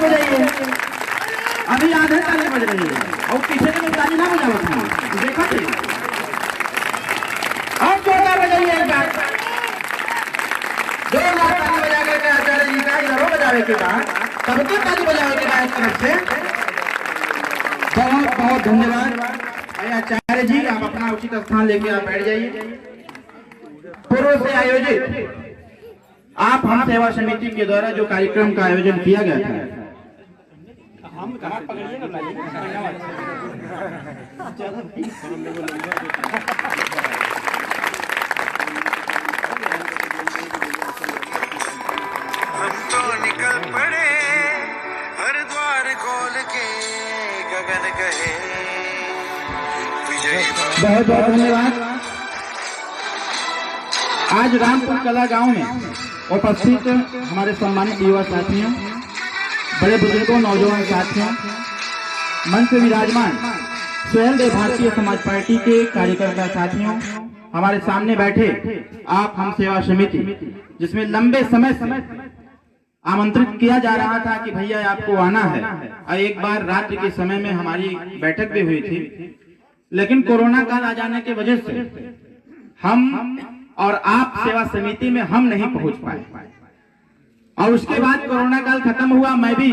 बजाइए, अभी आधे ताली बज रही है और पीछे के लोग ताली ना बजाओ था, देखो थे और जोरदार बजाइए एक बार, जोरदार ताली बजा करके आचार्य जी का इधर बजावे के बाद सबके ताली बजावे के बाद तरफ से बहुत बहुत धन्यवाद। आचार्य जी आप अपना उचित स्थान लेके आप बैठ जाइए। पूर्व से आयोजित आप हम सेवा समिति के द्वारा जो कार्यक्रम का आयोजन किया गया था, हम तो निकल पड़े हर द्वार खोल के गगन कहे विजय। बहुत बहुत धन्यवाद। आज रामपुर कला गांव में उपस्थित हमारे सम्मानित युवा साथियों, बड़े बुजुर्गों, नौजवान साथियों, मंच पे विराजमान सुहेल देव भारतीय समाज पार्टी के कार्यकर्ता साथियों, हमारे सामने बैठे आप हम सेवा समिति, जिसमें लंबे समय से आमंत्रित किया जा रहा था कि भैया आपको आना है, और एक बार रात्रि के समय में हमारी बैठक भी हुई थी, लेकिन कोरोना काल आ जाने की वजह से हम और आप सेवा समिति में हम नहीं पहुंच पाए। और उसके बाद कोरोना काल खत्म हुआ, मैं भी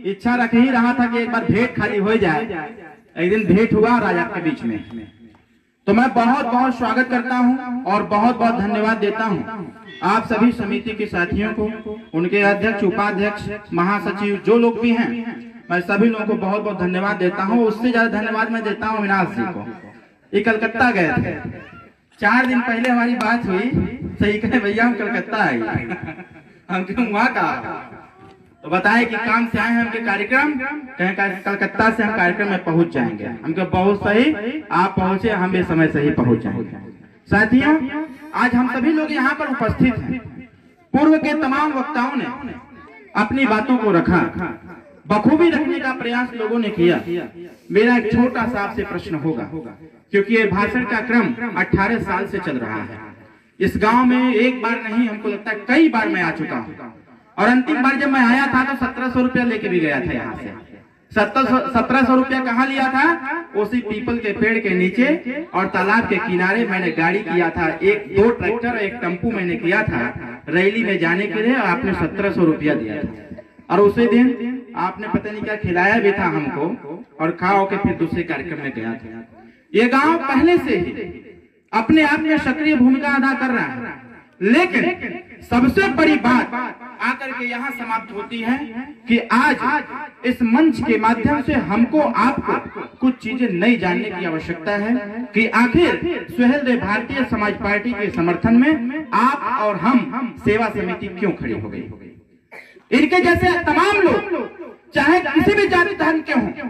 इच्छा रख ही रहा था कि एक बार भेंट खाली हो जाए। एक दिन भेंट हुआ राजा के बीच में, तो मैं बहुत बहुत स्वागत करता हूं और बहुत बहुत धन्यवाद देता हूं आप सभी समिति के साथियों को, उनके अध्यक्ष, उपाध्यक्ष, महासचिव, जो लोग भी हैं, मैं सभी लोगों को बहुत बहुत धन्यवाद देता हूं। उससे ज्यादा धन्यवाद मैं देता हूं अविनाश जी को। ये कलकत्ता गए थे, 4 दिन पहले हमारी बात हुई, सही कहे भैया हम कलकत्ता आए, हम क्यों वहाँ का, तो बताए कि काम से आए हैं हमके कार्यक्रम, कहें कलकत्ता से हम कार्यक्रम में पहुंच जाएंगे। हमके बहुत सही, आप पहुंचे, हम भी समय से ही पहुंच जाएंगे। साथियों, आज हम सभी लोग यहाँ पर उपस्थित हैं। पूर्व के तमाम वक्ताओं ने अपनी बातों को रखा, बखूबी रखने का प्रयास लोगों ने किया। मेरा एक छोटा सा आपसे प्रश्न होगा, क्योंकि ये भाषण का क्रम 18 साल से चल रहा है। इस गांव में एक बार नहीं, हमको लगता है कई बार मैं आ चुका हूं, और अंतिम बार जब मैं आया था तो 1700 रुपया लेके भी गया था यहाँ से। 1700 रुपया कहाँ लिया था? उसी पीपल के पेड़ के नीचे और तालाब के किनारे मैंने गाड़ी किया था, 2 ट्रैक्टर, 1 टेम्पू मैंने किया था रैली में जाने के लिए, और आपने 1700 रुपया दिया था। और उसी दिन आपने पता नहीं क्या खिलाया भी था हमको, और खा के फिर दूसरे कार्यक्रम में गया था। ये गांव पहले से ही अपने आप में सक्रिय भूमिका अदा कर रहा है, लेकिन सबसे बड़ी बात आकर के यहाँ समाप्त होती है कि आज इस मंच के माध्यम से हमको आपको कुछ चीजें नई जानने की आवश्यकता है कि आखिर सुहेल देव भारतीय समाज पार्टी के समर्थन में आप और हम सेवा समिति क्यों खड़ी हो गई। इनके जैसे तमाम लोग, चाहे किसी भी जाति धर्म के हों,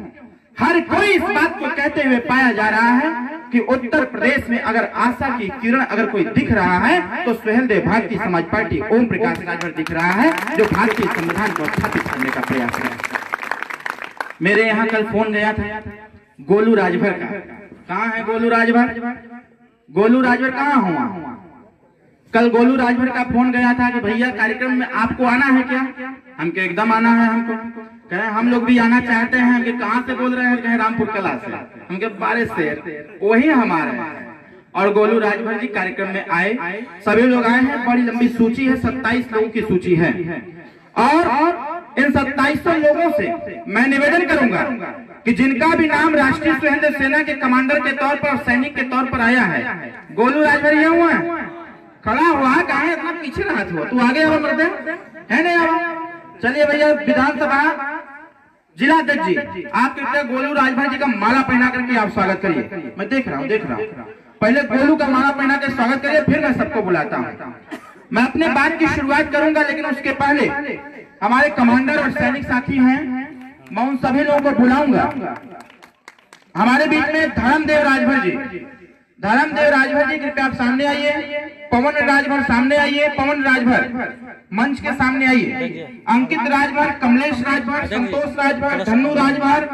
हर कोई इस बात को कहते हुए पाया जा रहा है कि उत्तर प्रदेश में अगर आशा की किरण अगर कोई दिख रहा है तो सुहेल देव भारतीय समाज पार्टी ओम प्रकाश राजभर दिख रहा है, जो भारतीय संविधान को स्थापित करने का प्रयास है। मेरे यहाँ कल फोन गया था गोलू राजभर का। कहाँ है गोलू राजभर? गोलू राजभर कहाँ हुआ? कल गोलू राजभर का फोन गया था कि भैया कार्यक्रम में आपको आना है क्या? हमके एकदम आना है। हमको कहे हम लोग भी आना चाहते हैं। हमके कहाँ से बोल रहे हैं? कहे रामपुर कला से। हमके 12 से वही हमारे हैं। और गोलू राजभर जी कार्यक्रम में आए, सभी लोग आए हैं। बड़ी लंबी सूची है, 27 लोगों की सूची है। और इन 2700 लोगों से मैं निवेदन करूंगा कि जिनका भी नाम राष्ट्रीय स्वयं सेना के कमांडर के तौर पर, सैनिक के तौर पर आया है, गोलू राजभर ये हुआ है, खड़ा हुआ, कहा है इतना पीछे रहा था, तू आगे आओ मर्दे, है नहीं आओ। चलिए भैया, विधानसभा जिलाध्यक्ष जी, आप कृपया गोलू राजभर जी का माला पहना करके आप स्वागत करिए। मैं देख रहा हूँ। पहले गोलू का माला पहना के स्वागत करिए, फिर मैं सबको बुलाता हूँ। मैं अपने बात की शुरुआत करूंगा, लेकिन उसके पहले हमारे कमांडर और सैनिक साथी हैं, मैं उन सभी लोगों को बुलाऊंगा। हमारे बीच में धर्मदेव राजभर जी, कृपया आप सामने आइए। पवन राजभर सामने आइए। पवन राजभर मंच के सामने आइए। अंकित राजभर, कमलेश राजभर, संतोष राजभर, धन्नू राजभर,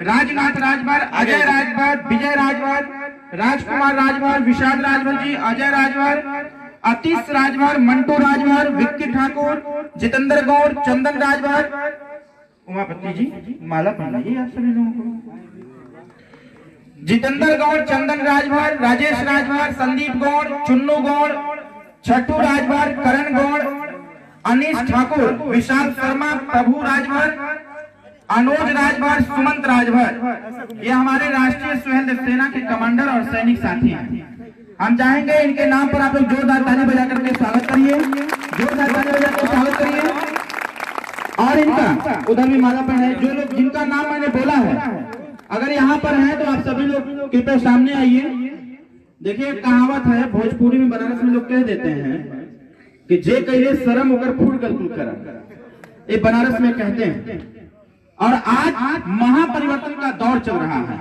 राजनाथ राजभर, अजय राजभर, विजय राजभर, राजकुमार राजभर, विशाल राजभर जी, अजय राजभर, अतीश राजभर, मंटू राजभर, विक्की ठाकुर, जितेंद्र गौड़, चंदन राजभर, उमापति जी माला पहनाइए आप सभी लोगों को। जितेंद्र गौड़, चंदन राजभर, राजेश राजभर, संदीप गौड़, चुन्नू गौड़, छठू राजभर, करण गौड़, अनीश ठाकुर, विशाल शर्मा, प्रभु राजभर, अनुज राजभर, सुमंत राजभर, ये हमारे राष्ट्रीय स्वयं सेना के कमांडर और सैनिक साथी हैं। हम चाहेंगे इनके नाम पर आप लोग जोरदार ताली बजा करके स्वागत करिए, जोरदार ताली बजा कर स्वागत करिए। और इनका उधर भी माला पहनाए। जो लोग जिनका नाम मैंने बोला है अगर यहाँ पर हैं तो आप सभी लोग कृपया सामने आइए। देखिए कहावत है भोजपुरी में, बनारस में लोग कह देते हैं कि जे कहिले शर्म होकर फूट गल तू करम, ये बनारस में कहते हैं। और आज महापरिवर्तन का दौर चल रहा है।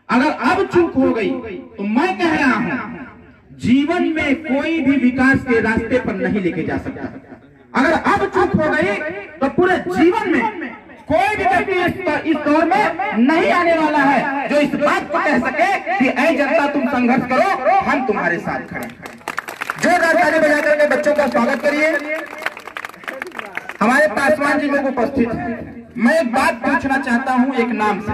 अगर अब चूक हो गई तो मैं कह रहा हूं जीवन में कोई भी विकास के रास्ते पर नहीं लेके जा सकता। अगर अब चूक हो गई तो पूरे जीवन में कोई भी व्यक्ति इस दौर में नहीं आने वाला है जो इस बात को कह सके कि ऐ जनता तुम संघर्ष करो, हम तुम्हारे साथ खड़े। जोरदार ताली बजा करके बच्चों का स्वागत करिए। हमारे पासवान जी लोग उपस्थित हैं। मैं एक बात पूछना चाहता हूं एक नाम से।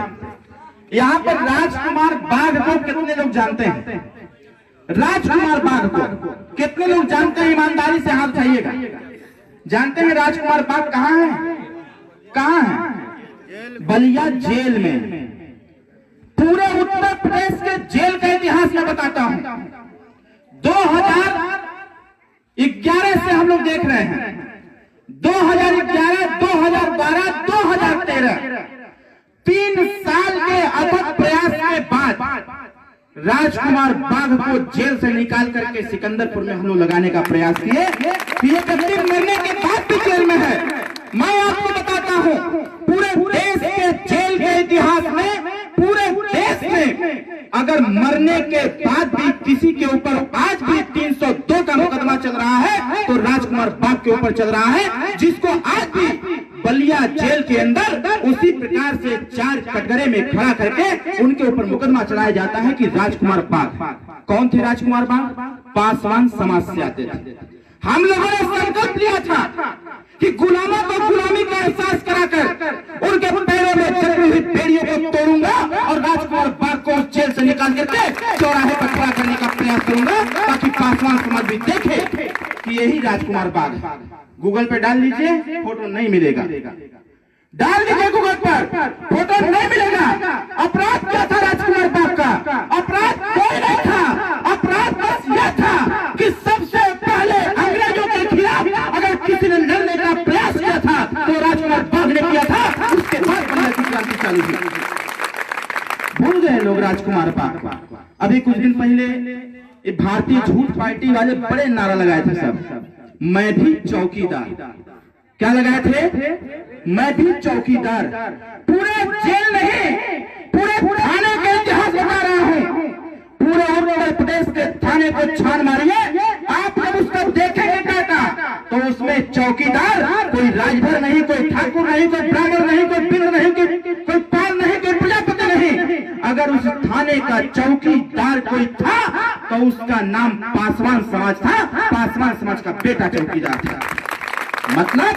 यहाँ पर राजकुमार बाघ को कितने लोग जानते हैं? राजकुमार बाघ को कितने लोग जानते हैं? ईमानदारी से हाथ उठाइएगा। जानते हैं राजकुमार बाघ कहाँ है? कहाँ है? बलिया जेल में। पूरे उत्तर प्रदेश के जेल का इतिहास मैं बताता हूं। 2011 से हम लोग देख रहे हैं। 2011, 2012, 2013 3 साल के अथक प्रयास के बाद राजकुमार बाघ को जेल से निकाल करके सिकंदरपुर में हम लोग लगाने का प्रयास किए। ये व्यक्ति मरने के बाद भी जेल में है। मैं आपको बताता हूं पूरे देश के जेल के इतिहास में, पूरे देश में अगर मरने के बाद भी किसी के ऊपर आज भी 302 का मुकदमा चल रहा है तो राजकुमार बाघ के ऊपर चल रहा है, जिसको आज भी बलिया जेल के अंदर उसी प्रकार से 4 कटघरे में खड़ा करके उनके ऊपर मुकदमा चलाया जाता है कि राजकुमार बाघ। कौन थे राजकुमार बाघ? पासवान समाज से आते थे। हम लोगों ने संकल्प लिया था कि गुलामों को गुलामी का एहसास कराकर उनके पैरों में चढ़ी हुई बेड़ियों को तोड़ूंगा और राजकुमार बाघ को जेल से निकाल करके चौराहे पर खड़ा करने का प्रयास करूंगा ताकि पासवान समाज भी देखे कि यही राजकुमार बाघ। गूगल पे डाल लीजिए, फोटो नहीं मिलेगा। डाल दीजिए गूगल पर, फोटो नहीं मिलेगा। अपराध क्या था राजकुमार बाघ का? अपराध कोई नहीं था। अपराध बस यह था कि सबसे पहले अंग्रेजों के खिलाफ अगर किसी ने लड़ने का प्रयास किया था तो राजकुमार बाघ ने किया था। उसके बाद बलिया की क्रांति चालू हुई। भूल गए लोग राजकुमार बाघ। अभी कुछ दिन पहले भारतीय झूठ पार्टी वाले बड़े नारा लगाए थे सब, मैं भी चौकीदार। क्या लगाए थे? मैं भी चौकीदार। पूरे जेल नहीं, पूरे थाने का इतिहास बता रहा हूं। पूरे उत्तर प्रदेश के थाने को छान मारिए, आप जब उसको देखेंगे डाटा तो उसमें चौकीदार कोई राजभर नहीं, कोई ठाकुर नहीं, कोई ब्राह्मण नहीं, कोई पिंड नहीं, कोई पाल नहीं, कोई प्रजापति नहीं। अगर उस थाने का चौकीदार कोई था तो उसका नाम पासवान समाज था। पासवान समाज का बेटा चौकीदार था। मतलब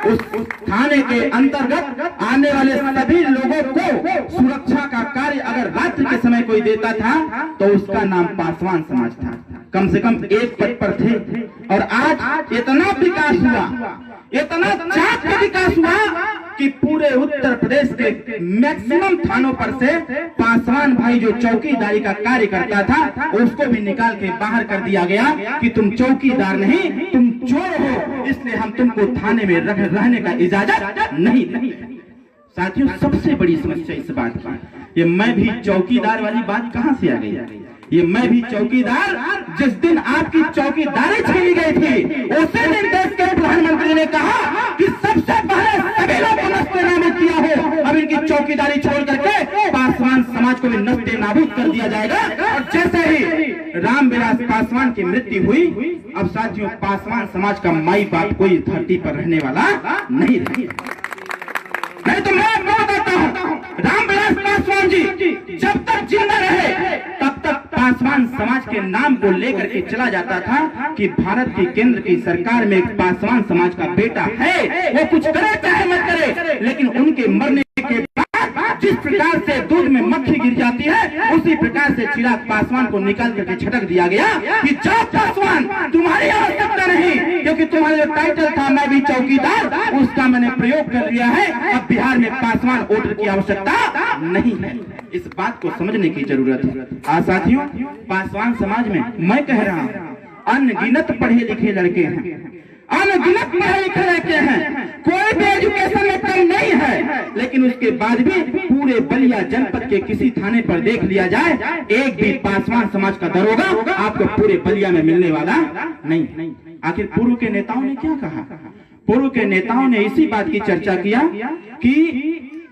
उस थाने के अंतर्गत आने वाले सभी लोगों को सुरक्षा का कार्य अगर रात्रि के समय कोई देता था तो उसका नाम पासवान समाज था। कम से कम एक पद पर थे। और आज इतना विकास हुआ, इतना चाक का विकास हुआ कि पूरे उत्तर प्रदेश के मैक्सिमम थानों पर से पासवान भाई जो चौकीदारी का कार्य करता था उसको भी निकाल के बाहर कर दिया गया कि तुम चौकीदार नहीं, तुम चोर हो, इसलिए हम तुमको थाने में रहने का इजाजत नहीं देंगे। साथियों, सबसे बड़ी समस्या इस बात की, ये मैं भी चौकीदार वाली बात कहां से आ गई? ये मैं भी चौकीदार, जिस दिन आपकी चौकीदारी छीनी गई थी उसी दिन देश के प्रधानमंत्री ने कहा कि सबसे पहले सभी लोग को नस्ते नाबूद किया हो। अब इनकी चौकीदारी छोड़ करके पासवान समाज को भी नस्ते नाबूद कर दिया जाएगा। और जैसे ही रामविलास पासवान की मृत्यु हुई, अब साथियों पासवान समाज का माई बाप कोई धरती पर रहने वाला नहीं रहा। नहीं तो मैं आपको बताता हूं, रामविलास पासवान जी जब तक जिंदा रहे तब तक पासवान समाज के नाम को लेकर के चला जाता था कि भारत की केंद्र की सरकार में एक पासवान समाज का बेटा है, वो कुछ करे चाहे मत करे, लेकिन उनके मरने के बाद जिस प्रकार से दूध में मक्खी गिर जाती है, उसी प्रकार से चिराग पासवान को निकाल करके छटक दिया गया कि जाओ पासवान, तुम्हारी आवश्यकता नहीं, क्योंकि तुम्हारा जो टाइटल था मैं भी चौकीदार, उसका मैंने प्रयोग कर लिया है। अब बिहार में पासवान वोटर की आवश्यकता नहीं है। इस बात को समझने की जरूरत है। साथियों, पासवान समाज में मैं कह रहा हूँ, अनगिनत पढ़े लिखे लड़के हैं, अनगिनत पढ़े लिखे लड़के हैं, कोई भी एजुकेशन में कम नहीं है, लेकिन उसके बाद भी पूरे बलिया जनपद के किसी थाने पर देख लिया जाए, एक भी पासवान समाज का दरोगा आपको पूरे बलिया में मिलने वाला नहीं। आखिर पूर्व के नेताओं ने क्या कहा? पूर्व के नेताओं ने इसी बात की चर्चा किया कि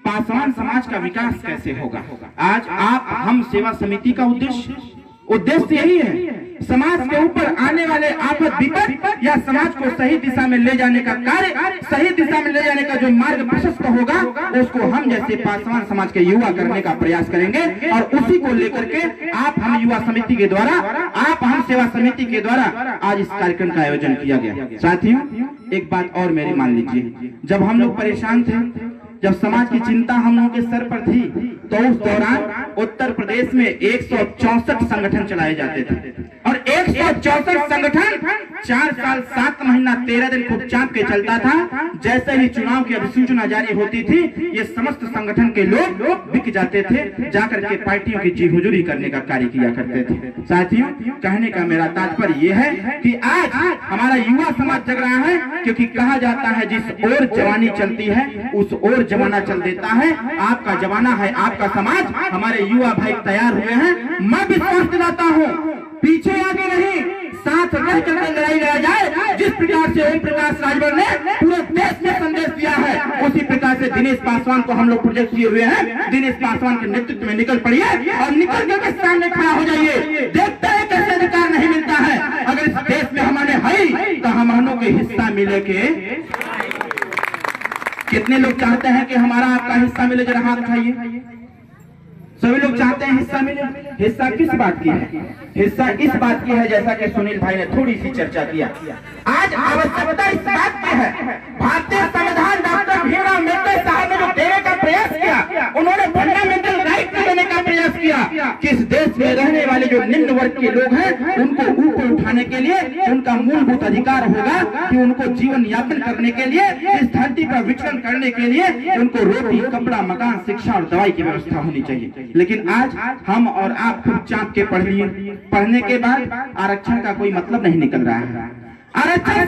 पासवान समाज का विकास कैसे होगा। आज आप हम सेवा समिति का उद्देश्य यही है, समाज के ऊपर आने वाले आफत विपद या समाज को सही दिशा में ले जाने का कार्य, सही दिशा में ले जाने का जो मार्ग प्रशस्त होगा, उसको हम जैसे पासवान समाज के युवा करने का प्रयास करेंगे। और उसी को लेकर के आप हम युवा समिति के द्वारा, आप हम सेवा समिति के द्वारा आज इस कार्यक्रम का आयोजन किया गया। साथियों, एक बात और मेरी मान लीजिए, जब हम लोग परेशान थे, जब समाज की चिंता हम लोगों के सर पर थी, तो उस दौरान उत्तर प्रदेश में 164 संगठन चलाए जाते थे और 164 संगठन 4 साल 7 महीना 13 दिन खूब चाप के चलता था। जैसे ही चुनाव की अधिसूचना जारी होती थी, ये समस्त संगठन के लोग बिक जाते थे, जाकर के पार्टियों की जी हुजूरी करने का कार्य किया करते थे। साथियों, कहने का मेरा तात्पर्य यह है कि आज हमारा युवा समाज जग रहा है, क्योंकि कहा जाता है जिस ओर जवानी चलती है उस ओर जमाना चल देता है। आपका जमाना है, आपका समाज, हमारे युवा भाई तैयार हुए हैं। मैं विश्वास दिलाता हूँ, पीछे आगे नहीं, साथ रह कर लड़ाई लड़ा जाए। जिस प्रकार से ओम प्रकाश राजभर ने पूरे देश में संदेश दिया है, उसी प्रकार से दिनेश पासवान को हम लोग प्रोजेक्ट किए हुए हैं। दिनेश पासवान के नेतृत्व में निकल पड़िए और निकल करके सामने खड़ा हो जाइए। देखते हैं कैसे अधिकार नहीं मिलता है। अगर इस देश में हमारे है तो हमारों के हिस्सा मिले के कितने लोग चाहते हैं कि हमारा आपका हिस्सा मिले? जरा हाथ उठाइए। सभी लोग चाहते हैं हिस्सा मिले। हिस्सा किस बात की है? हिस्सा इस बात की है, जैसा कि सुनील भाई ने थोड़ी सी चर्चा किया, आज आवश्यकता इस बात की है। भारतीय संविधान डॉक्टर भीमराव अम्बेडकर साहब ने जो देने का प्रयास किया, उन्होंने फंडामेंटल राइट देने का प्रयास किया कि इस देश में रहने वाले जो निम्न वर्ग के लोग हैं, उनको ऊपर उठाने के लिए उनका मूलभूत अधिकार होगा कि उनको जीवन यापन करने के लिए, इस धरती पर विचरण करने के लिए उनको रोटी, कपड़ा, मकान, शिक्षा और दवाई की व्यवस्था होनी चाहिए। लेकिन आज हम और आप खूब चाप के पढ़ लिए, पढ़ने के बाद आरक्षण का कोई मतलब नहीं निकल रहा है। आरक्षण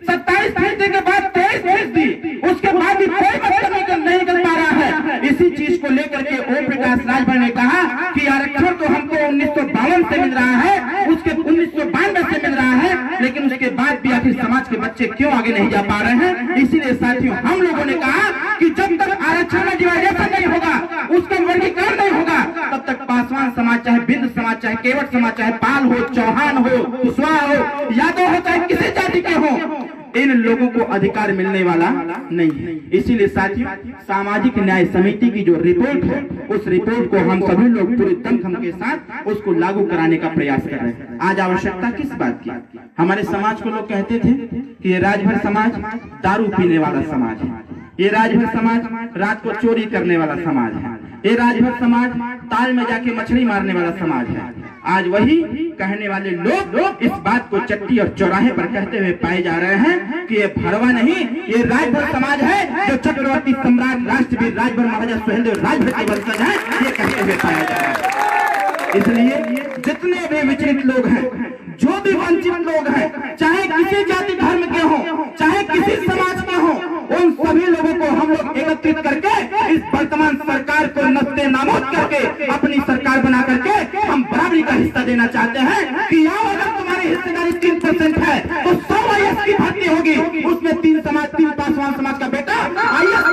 27% के बाद 23%, उसके बाद भी कोई मतलब नहीं निकल पा रहा है। इसी चीज को लेकर के ओम प्रकाश राजभर ने कहा कि आरक्षण तो हमको 1952 से मिल रहा है, उसके 1992 से मिल रहा है, लेकिन उसके बाद भी आखिर समाज के बच्चे क्यों आगे नहीं जा पा रहे हैं? इसीलिए साथियों, हम लोगों ने कहा कि जब तक आरक्षण में डिवाइडेशन नहीं होगा, उसका वर्गीकरण नहीं होगा, तब तक पासवान समाज, चाहे बिंद समाज, चाहे केवट समाज, चाहे पाल हो, चौहान हो, कुशवाहा हो, यादव हो, चाहे किसी जाति के हो, इन लोगों को अधिकार मिलने वाला नहीं है। इसीलिए साथियों, सामाजिक न्याय समिति की जो रिपोर्ट है, उस रिपोर्ट को हम सभी लोग पूरे दमखम के साथ उसको लागू कराने का प्रयास कर रहे हैं। आज आवश्यकता किस बात की? हमारे समाज को लोग कहते थे कि ये राजभर समाज दारू पीने वाला समाज है, ये राजभर समाज रात को चोरी करने वाला समाज है, ये राजभर समाज ताल में जाके मछली मारने वाला समाज है। आज वही कहने वाले लोग इस बात को चट्टी और चौराहे पर कहते हुए पाए जा रहे हैं कि ये भड़वा नहीं, ये राजभर समाज है, जो चक्रवर्ती सम्राट राष्ट्रवीर राजभर महाराजा सुहेलदेव राजभर के वंशज है, ये कहते हुए पाया जा रहा है। इसलिए जितने भी विचलित लोग हैं, जो भी वंचित लोग हैं, चाहे किसी जाति धर्म के हों, चाहे किसी समाज के हों, उन सभी लोगों को हम लोग एकत्रित करके इस वर्तमान सरकार को नस्ते नाबूद करके अपनी सरकार बना करके हम बराबरी का हिस्सा देना चाहते हैं कि यहाँ अगर तुम्हारी हिस्सेदारी 3% है तो 100 IAS की भर्ती होगी, उसमें 3 पासवान समाज का बेटा IAS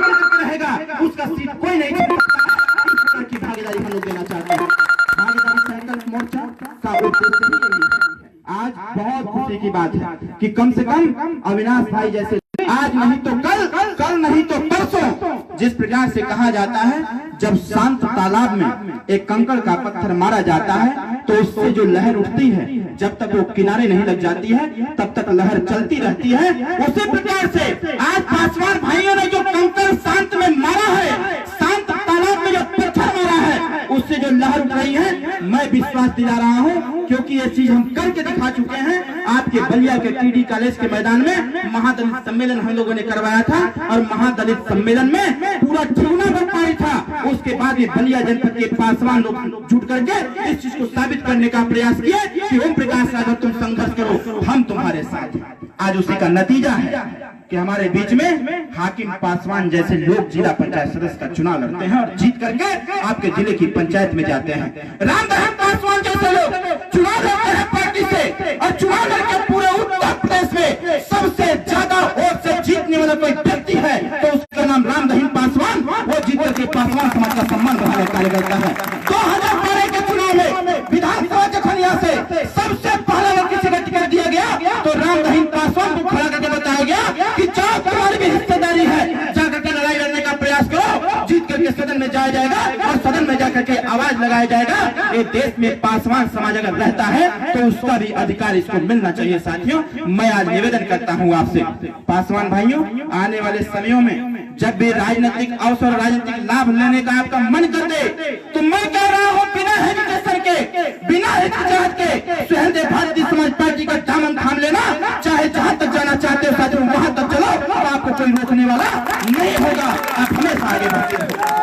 रहेगा, उसका सीट कोई नहीं छोड़ेगा। की भागीदारी हम लोग देना चाहते हैं। भागीदारी संकल्प मोर्चा का उद्देश्य आज बहुत खुशी की बात है कि कम से कम अविनाश भाई जैसे आज नहीं तो कल नहीं तो परसों, जिस प्रकार से कहा जाता है, जब शांत तालाब में एक कंकड़ का पत्थर मारा जाता है तो उससे जो लहर उठती है, जब तक वो किनारे नहीं लग जाती है तब तक लहर चलती रहती है। उसी प्रकार से आज पासवान भाइयों ने जो दिला रहा हूँ, क्योंकि ये चीज हम करके दिखा चुके हैं। आपके बलिया के टीडी कॉलेज के मैदान में महादलित सम्मेलन हम लोगों ने करवाया था और महादलित सम्मेलन में पूरा ठिकाना व्यापारी था। उसके बाद ये बलिया जनपद के पासवान लोग जुट करके इस चीज को साबित करने का प्रयास किए कि ओम प्रकाश राजभर तुम संघर्ष करो, हम तुम्हारे साथ हैं। आज उसी का नतीजा है कि हमारे बीच में हाकिम पासवान जैसे लोग जिला पंचायत सदस्य का चुनाव लड़ते हैं और जीत करके आपके जिले की पंचायत में जाते हैं। रामदहन पासवान जैसे लोग चुनाव लड़ते हैं पार्टी से और चुनाव लड़के पूरे उत्तर प्रदेश में सबसे ज्यादा वोट से जीतने वाला कोई व्यक्ति है तो उसका नाम रामदहन पासवान, वो जीत करके पासवान समाज का सम्मान बढ़ाने का कार्य करता है। 2012 के चुनाव में विधानसभा जखनिया से सबसे पहला अगर किसी का टिकट दिया गया तो रामदहन पासवान को खड़ा करके बताया गया कि जाओ तुम्हारी भी हिस्सेदारी है, जाकर के लड़ाई लड़ने का प्रयास करो, जीत करके सदन में जाया जाएगा और सदन में जाकर के आवाज लगाया जाएगा। ये देश में पासवान समाज अगर रहता है तो उसका भी अधिकार इसको मिलना चाहिए। साथियों, मैं आज निवेदन करता हूँ आपसे पासवान भाइयों, आने वाले समयों में जब भी राजनीतिक अवसर राजनीतिक लाभ लेने का आपका मन कर दे तो मैं कह रहा हूँ बिना हेजिटेशन के, बिना हिचकिचाहट के सुहेलदेव भारतीय समाज पार्टी का दामन थाम लेना, चाहे जहां तक जाना चाहते हो साथियों वहां तक चलो, तो आपको कोई रोकने वाला नहीं होगा, आप हमेशा आगे बढ़ते रहो।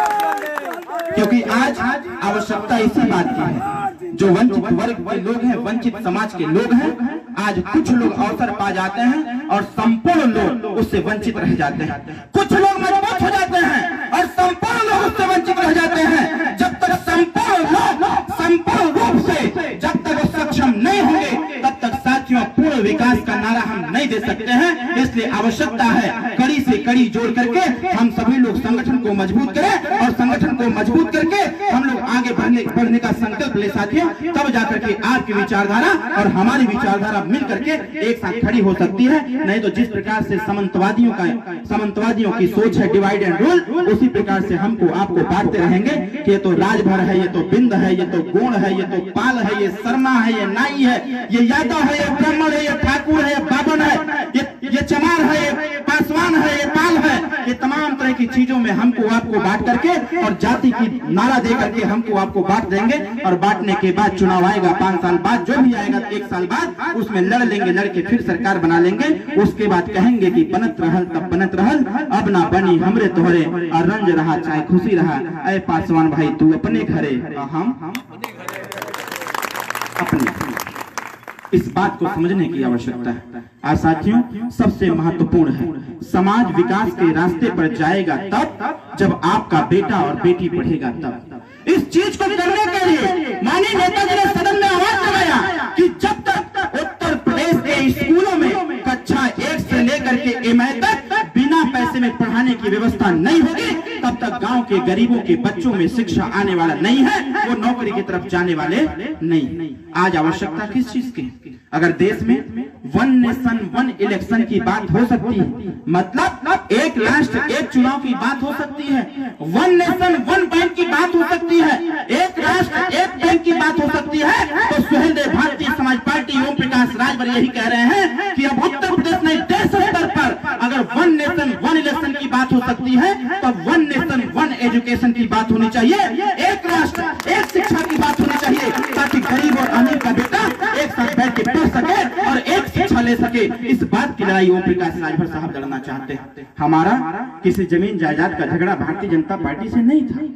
क्योंकि आज आवश्यकता इसी बात की है, जो वंचित वर्ग के लोग हैं, वंचित समाज के लोग हैं, आज कुछ लोग अवसर पा जाते हैं और संपूर्ण लोग उससे वंचित रह जाते हैं। कुछ लोग मजबूत हो जाते हैं और संपूर्ण लोग उससे वंचित रह जाते हैं। जब तक संपूर्ण लोग संपूर्ण रूप से जब तक वो सक्षम नहीं होंगे तब तक साथियों पूर्ण विकास का नारा हम नहीं दे सकते हैं। इसलिए आवश्यकता है कड़ी से कड़ी जोड़ करके हम सभी लोग संगठन को मजबूत करें और संगठन को मजबूत करके हम लोग आगे बढ़ने का संकल्प ले साथियों, तब जाकर के आपकी विचारधारा और हमारी विचारधारा मिल करके एक साथ खड़ी हो सकती है। नहीं तो जिस प्रकार से सामंतवादियों की सोच है डिवाइड एंड रूल, उसी प्रकार से हमको आपको बांटते रहेंगे कि ये तो राजभर है, ये तो बिंद है, ये तो गोण है, ये तो पाल है, ये शर्मा है, ये नाई है, ये यादव है, ये ब्राह्मण है, ये ठाकुर है, ये बावन है, ये चमार है, ये पासवान है, ये पाल है। ये तमाम तरह की चीजों में हमको आपको बांट करके और जाति की नारा दे करके हमको आपको बांट देंगे और बांटने के बाद चुनाव आएगा 5 साल बाद, जो भी आएगा 1 साल बाद उसमें लड़ लेंगे, लड़के फिर सरकार बना लेंगे। उसके बाद कहेंगे कि बनत रहल तब बनत रहल, अब ना बनी हमरे तोहरे और रंज रहा चाहे खुशी रहा। ऐ पासवान भाई तू अपने घरे हम अपने, इस बात को समझने की आवश्यकता है। आज साथियों सबसे महत्वपूर्ण है, समाज विकास के रास्ते पर जाएगा तब जब आपका बेटा और बेटी पढ़ेगा तब। इस चीज को करने के लिए माननीय नेताजी ने सदन में आवाज लगाया कि जब तक उत्तर प्रदेश के स्कूलों में कक्षा 1 से लेकर के MA तक बिना पैसे में पढ़ाने की व्यवस्था नहीं होगी तब तक गांव के गरीबों के बच्चों में शिक्षा आने वाला नहीं है, वो नौकरी की तरफ जाने वाले नहीं। आज आवश्यकता किस चीज की? अगर देश में 1 नेशन 1 इलेक्शन की बात हो सकती है, मतलब एक राष्ट्र एक चुनाव की बात हो सकती है, 1 नेशन 1 बैंक की बात हो सकती है, एक राष्ट्र एक बैंक की बात हो सकती है, तो सुहेलदेव भारतीय समाज पार्टी ओम प्रकाश राजभर यही कह रहे हैं कि अब उत्तर प्रदेश नहीं देश स्तर पर अगर 1 नेशन 1 इलेक्शन की बात हो सकती है तो 1 नेशन 1 एजुकेशन की बात होनी चाहिए, एक राष्ट्र एक शिक्षा की बात होनी चाहिए, ताकि गरीब और अमीर का बेटा एक साथ बैठ के पढ़ सके और एक शिक्षा ले सके। इस बात की लड़ाई ओम प्रकाश राजभर साहब लड़ना चाहते हैं। हमारा किसी जमीन जायदाद का झगड़ा भारतीय जनता पार्टी से नहीं था,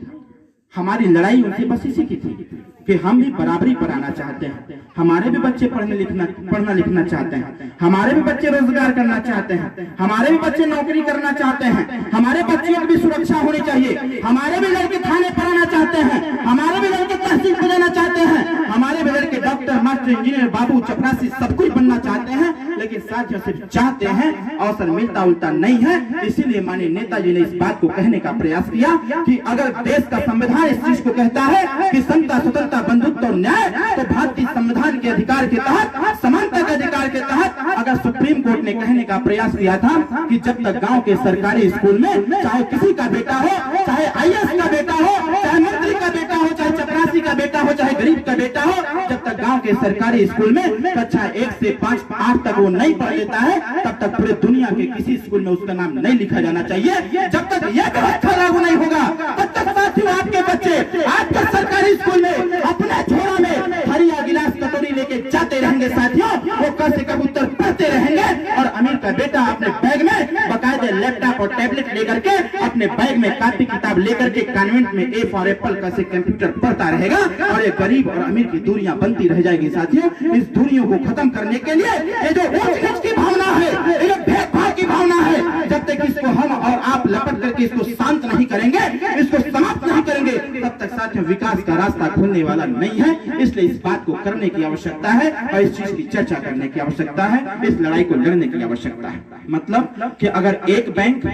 हमारी लड़ाई उनसे बस इसी की थी कि हम भी बराबरी पर आना चाहते हैं, हमारे भी बच्चे पढ़ना लिखना चाहते हैं, हमारे भी बच्चे रोजगार करना चाहते हैं, हमारे भी बच्चे नौकरी करना चाहते हैं, हमारे बच्चियों की भी सुरक्षा होनी चाहिए, हमारे भी लड़के थाने पर आना चाहते हैं, हमारे भी लड़के तहसील पर जाना चाहते हैं, हमारे भी लड़के डॉक्टर मास्टर इंजीनियर बाबू चपरासी सब कुछ बनना चाहते हैं। लेकिन साथियों सिर्फ चाहते हैं, अवसर मिलता उल्टा नहीं है। इसीलिए माननीय नेताजी ने इस बात को कहने का प्रयास किया कि अगर देश का संविधान इस चीज को कहता है कि समता स्वतंत्रता बंधुत्व और न्याय, तो भारतीय संविधान के अधिकार के तहत समानता के अधिकार के तहत अगर सुप्रीम कोर्ट ने कहने का प्रयास किया था कि जब तक गांव के सरकारी स्कूल में चाहे किसी का बेटा हो, चाहे IAS का बेटा हो, चाहे मंत्री का बेटा हो, चाहे चपरासी चपरासी का बेटा हो चाहे गरीब का बेटा हो, जब तक गांव के सरकारी स्कूल में कक्षा 1 से 5 8 तक वो नहीं पढ़ लेता है, तब तक पूरे दुनिया के किसी स्कूल में उसका नाम नहीं लिखा जाना चाहिए। जब तक यह व्यवस्था लागू नहीं होगा, तब तक साथियों आपके बच्चे आपके सरकारी स्कूल में अपने झोला में हरिया गिलास कटोरी लेके जाते रहेंगे साथियों। वो क से कबूतर पढ़ते रहेंगे और अमीर का बेटा अपने बैग में बाकायदे लैपटॉप और टैबलेट लेकर के, अपने बैग में कॉपी किताब लेकर के कॉन्वेंट में ए फॉर एप्पल का से कंप्यूटर पढ़ता रहेगा। और ये गरीब और अमीर की दूरियां बनती रह जाएगी साथियों। इस दूरियों को खत्म करने के लिए ये जो ऊंच नीच की भावना है, ये जो भेदभाव की भावना है, जब तक इसको हम और आप लपट करके इसको शांत नहीं करेंगे, इसको समाप्त नहीं करेंगे, तब तक साथियों विकास का रास्ता खुलने वाला नहीं है। इसलिए इस बात को करने की आवश्यकता है और इस चीज की चर्चा करने की आवश्यकता है, इस लड़ाई को लड़ने की आवश्यकता है। मतलब कि अगर एक बैंक,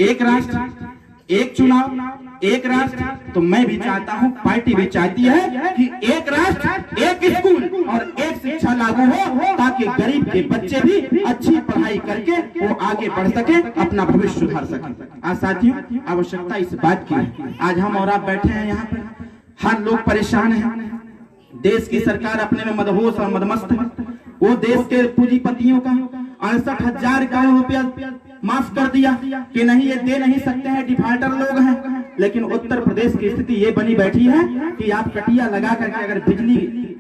एक राष्ट्र, एक चुनाव, एक राष्ट्र, तो मैं भी चाहता हूं, पार्टी भी चाहती है कि एक राष्ट्र, एक स्कूल और एक शिक्षा लागू हो, ताकि गरीब के बच्चे भी अच्छी पढ़ाई करके वो आगे बढ़ सके, अपना भविष्य सुधार सके। आज साथियों आवश्यकता इस बात की है, आज हम और आप बैठे हैं यहाँ पर, हर लोग परेशान है, देश की सरकार अपने में मदहोश और मदमस्त है। वो देश के पूंजीपतियों का 68,000 करोड़ रुपया माफ कर दिया कि नहीं ये दे नहीं सकते हैं, डिफाल्टर लोग हैं। लेकिन उत्तर प्रदेश की स्थिति ये बनी बैठी है कि आप कटिया लगा करके अगर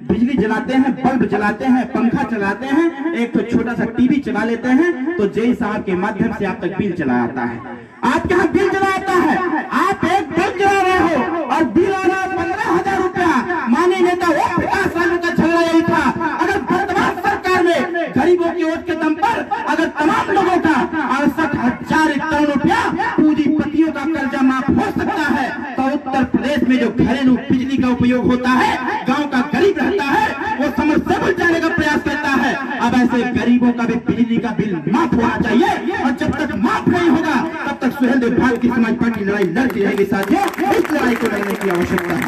बिजली जलाते हैं, बल्ब जलाते हैं, पंखा चलाते हैं, एक तो छोटा सा टीवी चला लेते हैं, तो जेई साहब के माध्यम से आप तक बिल चला आता है। आपके यहाँ बिल चला आता है, आप एक बल्ब जला रहे हो और बिल आ रहा है 15,000 रुपया। माननीय नेता वो 50 सालों का झगड़ा यही था। अगर वर्तमान सरकार में गरीबों की वोट के दम पर अगर तमाम लोगों का 68,000 करोड़ रुपया पूंजीपतियों का कर्जा माफ हो सकता है, तो उत्तर प्रदेश में जो घरेलू बिजली का उपयोग होता है, गांव का गरीब रहता है, वो समरसेबल जाने का प्रयास करता है। अब ऐसे गरीबों का भी बिजली का बिल माफ होना चाहिए और जब तक माफ नहीं होगा तब तक सुहेलदेव भारतीय समाज पार्टी लड़ाई लड़ती रहेगी साथियों। इस लड़ाई को लड़ने की आवश्यकता है।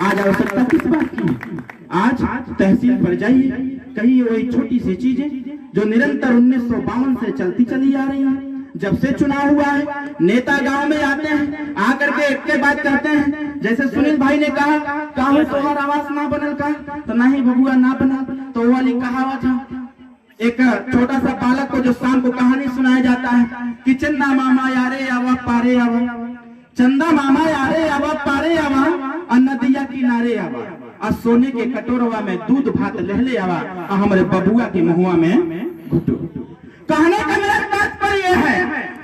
आज आवश्यकता किस बात की है? आज तहसील पर जाइए, कहीं वही छोटी सी चीजें जो निरंतर 1952 से चलती चली आ रही है। जब से चुनाव हुआ है, नेता गांव में आते हैं, आकर के एक के बात कहते हैं, जैसे सुनील भाई ने कहा तोहर आवास ना बनल का, तो नहीं बबुआ ना बनल, तो वो वाली कहावत है। एक छोटा सा बालक को जो शाम को कहानी सुनाया जाता है कि चंदा मामा यारे आवा पारे आवा, चंदा मामा यारे आवा पारे आवा, और नदिया किनारे आवा, और सोने के कटोरवा में दूध भात लहले आवा, और हमारे बबुआ के मुहुआ में घुटो। कहने का मेरा तात्पर्य है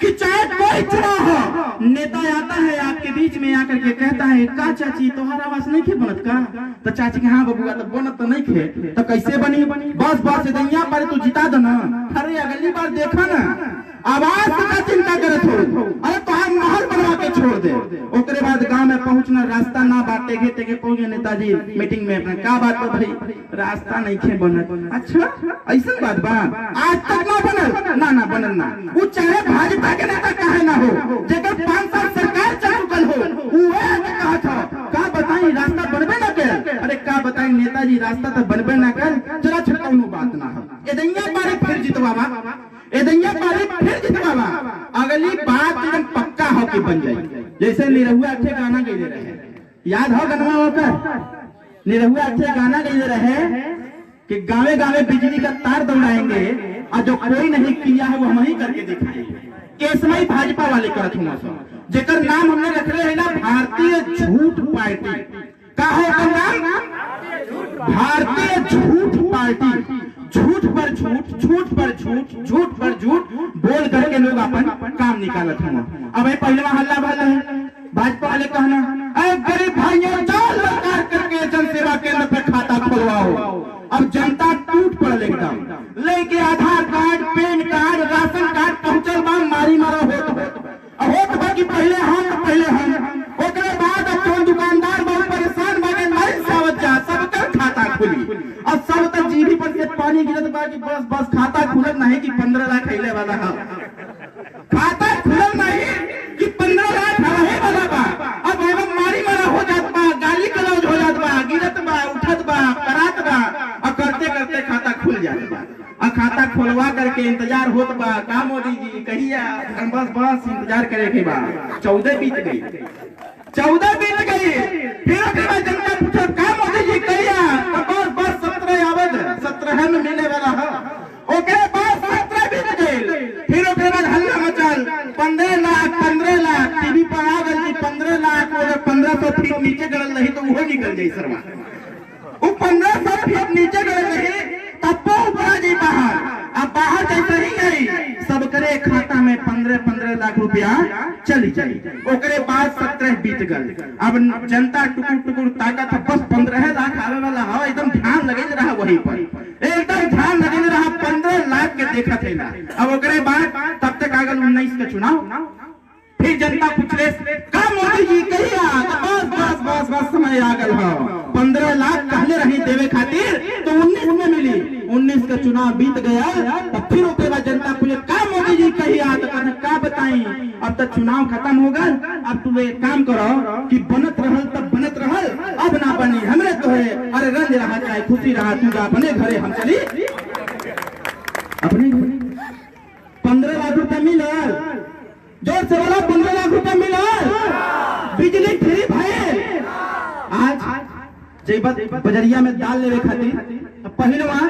कि चाहे कोई चुनाव हो, नेता आता है आपके बीच में आकर के कहता है का चाची तोहरा आवास नहीं खे बनत का, तो चाची के हाँ बबुआ तो बनत तो नहीं खे, तो कैसे बनी? बस बस दैया पर तू जिता दो ना। अरे अगली बार देखा ना, आवास का चिंता करत हो, अरे तोहार महल बनवा के छोड़ दे। ओकरे बाद गांव में पहुंचना, रास्ता ना बाटे के पहुंचे नेताजी मीटिंग में अपना का बात भाई रास्ता नहीं खे बनत। अच्छा ऐसा बात बा, आज तक ना बनल ना बनल ना। वो चाहे भाजपा के नेता काहे ना हो, जेकर 5 साल सरकार चल चुकल हो, वो कहा था का बताई रास्ता बनबे ना कर। अरे का बताई नेताजी रास्ता तो बनबे ना कर, चला छटकौनो बात ना हो। एदैया पारे फिर जितवावा, एदैया पारे फिर जितवावा। अगली बात एकदम पक्का हो के बन जाए। जैसे निरहुआ अच्छे गाना गईले रहे, याद हो गनवा होकर निरहुआ अच्छे गाना गईले रहे कि गावे गावे बिजली का तार दौड़ाएंगे और जो कोई नहीं किया है वो हम ही करके दिखाएंगे। केसमई भाजपा वाले करत हुआ सब, जेकर नाम हमने रखले है ना भारतीय झूठ पार्टी। का है नाम? भारतीय झूठ पार्टी। झूठ पर झूठ, झूठ पर झूठ, झूठ पर झूठ बोल करके लोग अपन काम निकालत हुआ। अब पहले हल्ला भला है, भाजपा वाले कहना अरे गरीब भाइयों जाओ सरकार करके जन सेवा केंद्र पे खाता खुलवाओ। अब जनता टूट पड़ल एकदम, लेके Aadhaar card, PAN card, ration card पहुंचल बा, मारी मारो होत बा कि पहले हम ओकरे बाद अब कौन दुकानदार बहुत परेशान बागे नहीं सावत जा, सबका खाता खुली। अब सब तक जीभी पर से पानी गिरत बा कि बस खाता खुलत नहीं कि 15 लाख खैले वाला है, खाता खुलत नहीं कि 15 लाख हवे वाला बा। अब एवं मारी मारा हो जात बा, गाली गलौज हो जात बा, गिरत बा, उठत बा, करात बा, और करते करते खाता खुल जात बा। और खाता खोलवा करके इंतजार होत बा का मोदी जी कहिया, बस इंतजार करे के बा। 14 बीत गई, फिर उसके बाद जनता पूछो का 15 लाख टीवी पर आ गई 15 लाख अगर 1500 फीट नीचे गड़ल रही तो वो निकल जाई सरवा। वो 1500 फीट नीचे गड़ल रही तब वो ऊपर जाई बाहर। अब बाहर जैसे ही गई सब करे खाता में 15 लाख रुपया चली जाई। ओकरे बाद 17 बीत गए। अब जनता टुकुर टुकुर ताकत बस 15 लाख आवे वाला हो एकदम ध्यान लगे रहा वहीं पर एकदम ध्यान लगे रहा 15 लाख के देखा थे ना। अब ओकरे बाद तब तक आ गल 19 का चुनाव। फिर जनता पूछले का मोदी जी कहिया बस बस बस बस समय आ गल हो 15 लाख कहले रही देवे खातिर तो 19 में मिली। 19 का चुनाव बीत गया तब फिर उसके बाद जनता पूछे का मोदी जी कहिया तो कहते का बताई अब तक चुनाव खत्म हो गए। अब तुम एक काम करो कि बनत रहल तब बनत रहल अब ना बनी हमरे तो है। अरे रंज रहा चाहे खुशी रहा तू जा अपने घरे हम चली अपने 15 लाख रुपया मिला जोर से बोला 15 लाख रुपया मिला बिजली फ्री भाई। आज जब बजरिया में दाल लेवे खातिर पहले वहां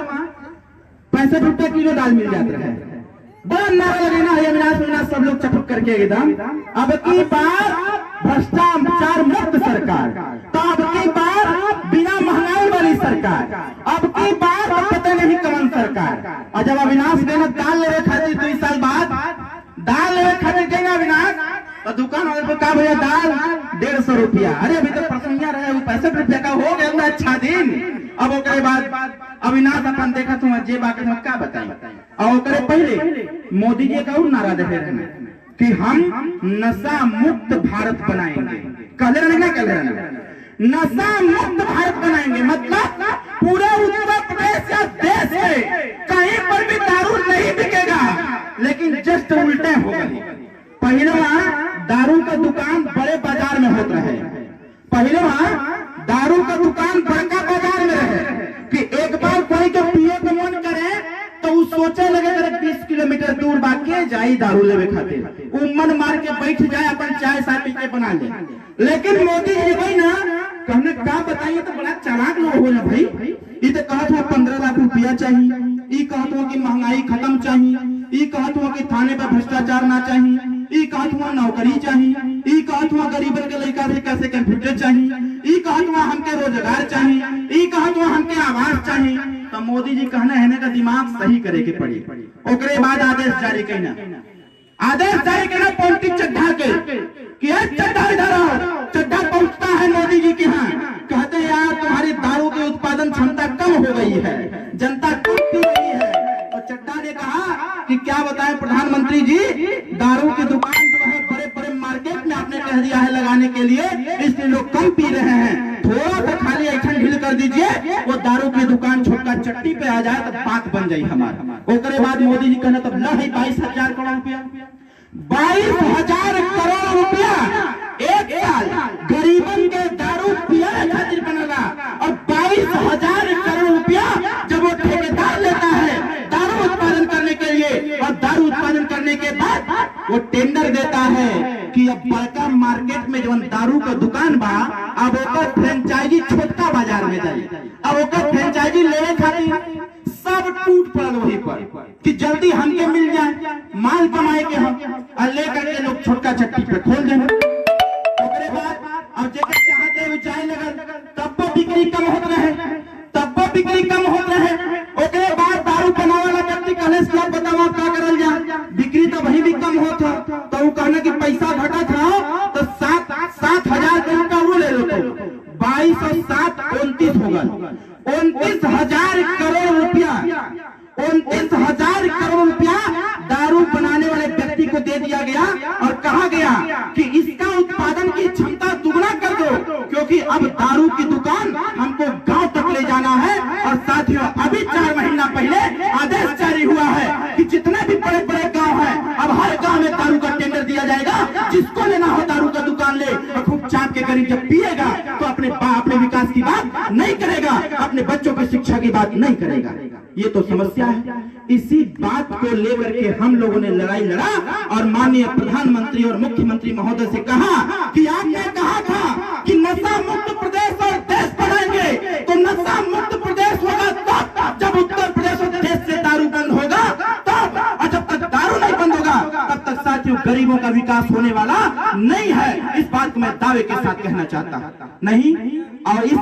65 रुपया किलो दाल मिल जाता है। बड़ा नारा लगेना है अविनाश सब लोग चपक करके एकदम। अब की बार भ्रष्टाचार मुक्त सरकार तो अब की बार बिना महंगाई वाली सरकार अब की बार पता नहीं कौन सरकार। और जब अविनाश गए दाल लेवे खातिर 2 साल बाद दाल लेवे खातिर गए अविनाश तो दुकान वाले को कहा भैया दाल 150 रुपया। अरे अभी तो प्रसंगिया रहे 65 रुपया का हो गया अच्छा दिन। अब ओकरे बाद अविनाश अपन देखा तुम जे बाकी क्या बताई। और ओकरे पहले मोदी जी का नारा देते रहे कि हम नशा मुक्त भारत बनाएंगे। कहले रहे ना कहले रहे नशा मुक्त भारत बनाएंगे मतलब पूरे उत्तर प्रदेश या देश में कहीं पर भी दारू नहीं बिकेगा। लेकिन जस्ट उल्टे हो गए। पहले वहां दारू का दुकान बड़े बाजार में होता है। पहले वहां दारू का दुकान बड़का बाजार में रहे कि एक बार कोई के पिए को मन करे तो वो सोचे लगे 20 किलोमीटर दूर बाकी जाई दारू लेवे खातिर वो मन मार के बैठ जाए अपन चाय साय पी के बना ले। लेकिन मोदी जी भाई ना कहने का बताइए तो बड़ा चालाक लोग हो ना भाई। ये तो कहत हुआ 15 लाख रुपया चाहिए, ये कहत हुआ कि महंगाई खत्म चाहिए, ये कहत हुआ कि थाने पर भ्रष्टाचार ना चाहिए, ये कहत हुआ नौकरी चाहिए, ये कहत हुआ गरीबन के लड़का से कैसे कंप्यूटर चाहिए, ये कहत हुआ हमके रोजगार चाहिए, ये कहत हुआ हमके आवास चाहिए। तो मोदी जी कहना है का दिमाग सही करे के पड़ी। ओकरे बाद आदेश जारी करना पॉलिटिक्स चड्ढा के कि चड्ढा इधर आओ। चड्ढा पहुंचता है मोदी जी के यहाँ कहते हैं यार तुम्हारी दारू की उत्पादन क्षमता कम हो गई है, जनता कम पी रही है। तो चड्ढा ने कहा कि क्या बताएं प्रधानमंत्री जी दारू की दुकान जो है बड़े बड़े मार्केट में आपने कह दिया है लगाने के लिए इसलिए लोग कम पी रहे हैं। थोड़ा सा खाली ऐठन ढील कर दीजिए वो दारू की दुकान छोटका चट्टी पे आ जाए तो बात बन जाए हमारा। ओकरे बाद मोदी जी कहना तब लही 22,000 करोड़ रुपया 22,000 करोड़ रुपया एक साल गरीबन के दारू पिया खातिर बनेगा। और 22,000 करोड़ रुपया जब वो ठेकेदार लेता है दारू उत्पादन करने के लिए और दारू उत्पादन करने के बाद वो टेंडर देता है कि अब बड़का मार्केट में जो दारू का दुकान बा अब ओकर फ्रेंचाइजी छोटका बाजार में जाए। अब ओकर फ्रेंचाइजी लेने खातिर सब टूट पड़ल वहीं पर कि जल्दी हमके मिल जाए माल कमाए के हम लेकर के लोग छोटका चट्टी पे खोल देंगे। ओकरे बाद अब जेकर चाहते हैं जाए लगल तब वो बिक्री कम होत रहे ओकरे बाद दारू बनावे वाला व्यक्ति कहले सब बतावा का करल जा बिक्री तो वही भी कम होत है। तो वो कहने कि पैसा घटा था तो 7,000 का वो ले लो तो 22 और 7 29 होगा 29,000 करोड़ रुपया 29,000 करोड़ रुपया दारू बनाने वाले व्यक्ति को दे दिया गया और कहा गया कि इसका उत्पादन की क्षमता दुगना कर दो क्योंकि अब दारू की दुकान हमको गांव तक ले जाना है। और साथियों अभी 4 महीना पहले आदेश जारी हुआ है कि जितने भी बड़े बड़े गांव हैं अब हर गांव में दारू का टेंडर दिया जाएगा। जिसको लेना हो दारू का दुकान ले और खूब चाप के गरीब जब पिएगा तो अपने विकास की बात नहीं करेगा, अपने बच्चों की शिक्षा की बात नहीं करेगा। ये तो समस्या है। इसी बात को लेकर के हम लोगों ने लड़ाई लड़ा और माननीय प्रधानमंत्री और मुख्यमंत्री महोदय से कहा कि आपने कहा था कि नशा मुक्त प्रदेश और देश बनाएंगे तो नशा मुक्त प्रदेश होगा तब जब उत्तर प्रदेश और देश से दारू बंद होगा तब, और जब तक दारू नहीं बंद होगा तब तक साथियों गरीबों का विकास होने वाला नहीं है। इस बात को मैं दावे के साथ कहना चाहता हूं। नहीं, और इस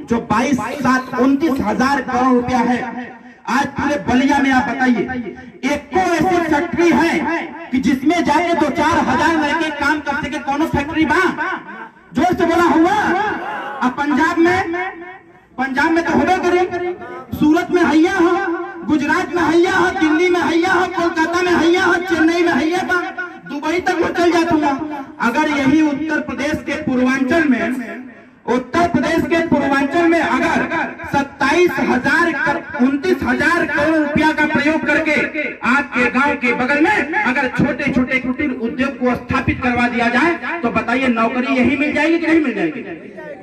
जो 22,29,000 करोड़ रुपया है, आज पूरे बलिया में आप बताइए एक को ऐसी फैक्ट्री है कि जिसमें जाके 2-4 हजार लड़के काम कर सके? कौन फैक्ट्री बा? जोर से बोला हुआ। अब पंजाब में तो होबे करे, सूरत में हैया हो, गुजरात में हैया हो, दिल्ली में हैया हो, कोलकाता में हैया हो, चेन्नई में हैया बा, दुबई तक मैं चल जाता हूँ। अगर यही उत्तर प्रदेश के पूर्वांचल में अगर 29,000 करोड़ रुपया का प्रयोग करके आपके गांव के बगल में अगर छोटे छोटे कुटीर उद्योग को स्थापित करवा दिया जाए तो बताइए नौकरी यही मिल जाएगी कि नहीं मिल जाएगी?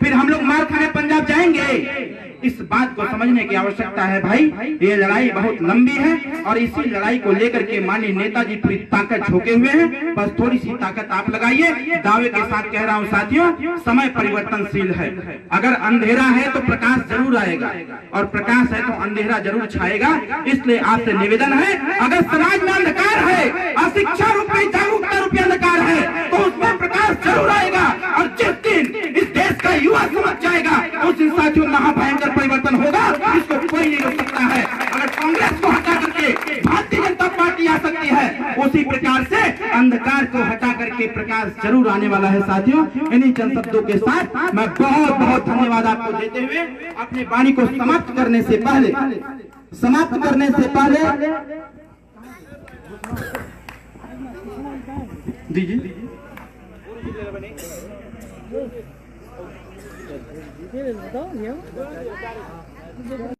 फिर हम लोग मार खाने पंजाब जाएंगे? इस बात को समझने की आवश्यकता है भाई। ये लड़ाई बहुत लंबी है और इसी लड़ाई को लेकर के माननीय नेताजी पूरी ताकत झोंके हुए हैं। बस थोड़ी सी ताकत आप लगाइए। दावे के साथ कह रहा हूं साथियों, समय परिवर्तनशील है। अगर अंधेरा है तो प्रकाश जरूर आएगा और प्रकाश है तो अंधेरा जरूर छाएगा। इसलिए आपसे निवेदन है, अगर समाज में अंधकार है, अशिक्षा रूपी जागरूकता रूपी अंधकार है तो उसमें प्रकाश जरूर आएगा। और जिस दिन इस देश का युवा समझ जाएगा उस दिन साथियों महाभयंकर परिवर्तन होगा, इसको कोई नहीं रोक सकता है। अगर कांग्रेस को हटा करके भारतीय जनता पार्टी आ सकती है, उसी प्रकार से अंधकार को हटा करके प्रकाश जरूर आने वाला है। साथियों, इन्हीं चंद शब्दों के साथ मैं बहुत बहुत धन्यवाद आपको देते हुए अपनी वाणी को समाप्त करने से पहले दीजिए।